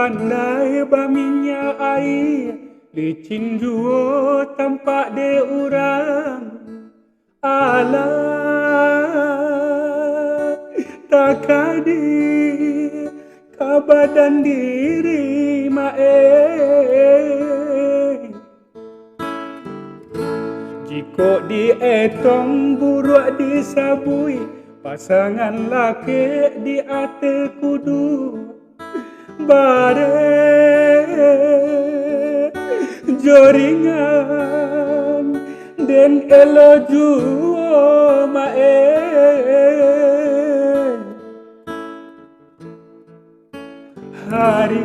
pandai baminya air, licin juo tampak de urang. Alah tak hadir ka badan diri jiko dietong buruk disabui, pasangan laki di ate kudu bare joringan den elo juo hari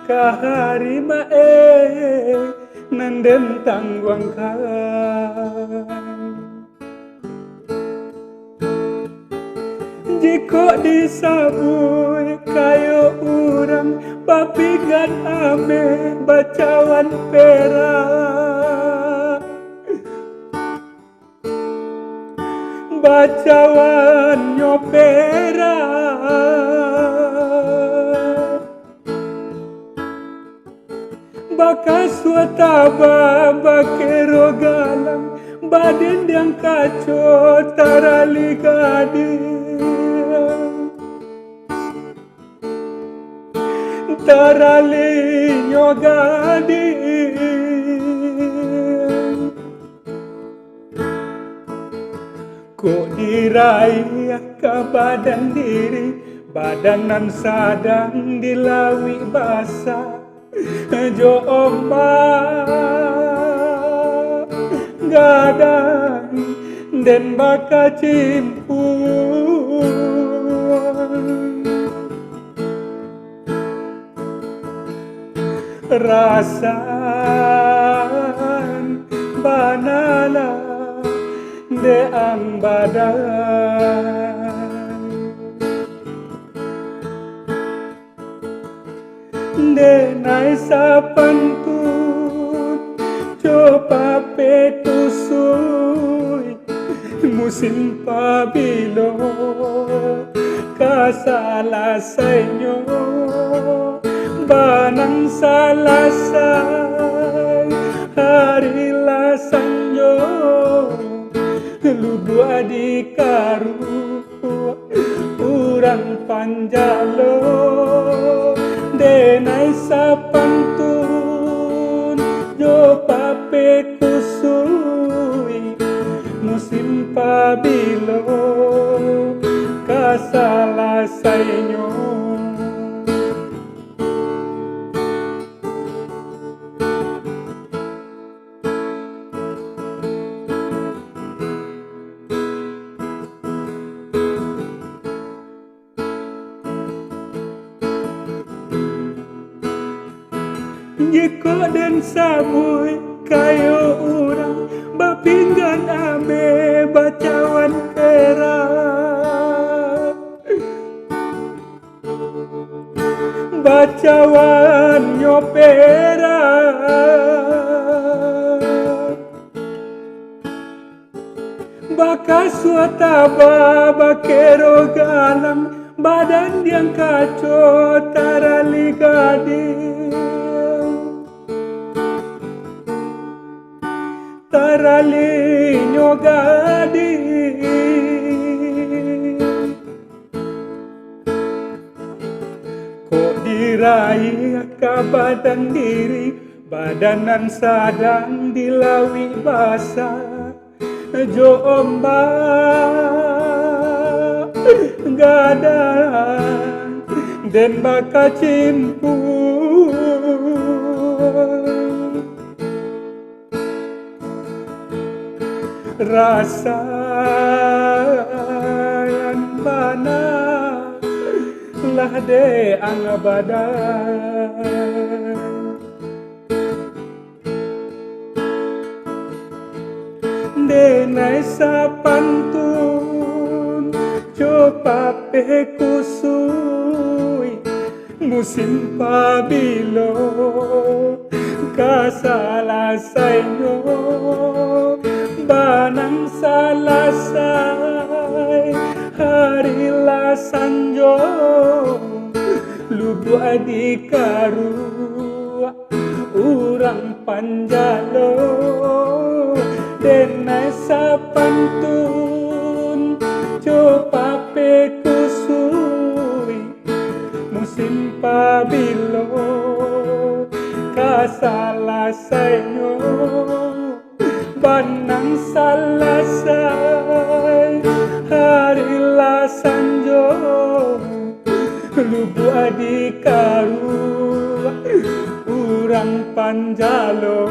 ka hari nanden tangguangkan jiko disabui kayo urang papigan ame bacawan perak bacawan nyopera bakas wataba bakero galang baden yang kaco tarali gading tarali nyogading kok diraih ke badan diri badanan sadang dilawi basah jo ombak gadang den baka cimpung rasan banala de ang badan de nai sapantun coba petusui musim pabilo kasalasainyo banang salasay hari lasanyo lubu adikaru urang panjalo denai sapantun jo pape kusui musim pabilo kasalasainyo jiko dan sabui kayo urang bapinggan ame bacawan perak bacawan nyopera bakas wataba bakero galang badan yang kaco tarali gading tarali nyogading kok diraih ke badan diri badanan sadang dilawi basah jo ombak gadang den baka cimpung rasayan bana lah de ang badan denai sapantun coba pe kusui musim pabilo kasalasainyo banang salasay hari lasanjo lubu adikaru urang panjalo denai sapantun coba pe kusui musim pabilo kasalasayo banang salasai harilah sanjo lubu adikaru urang panjalo.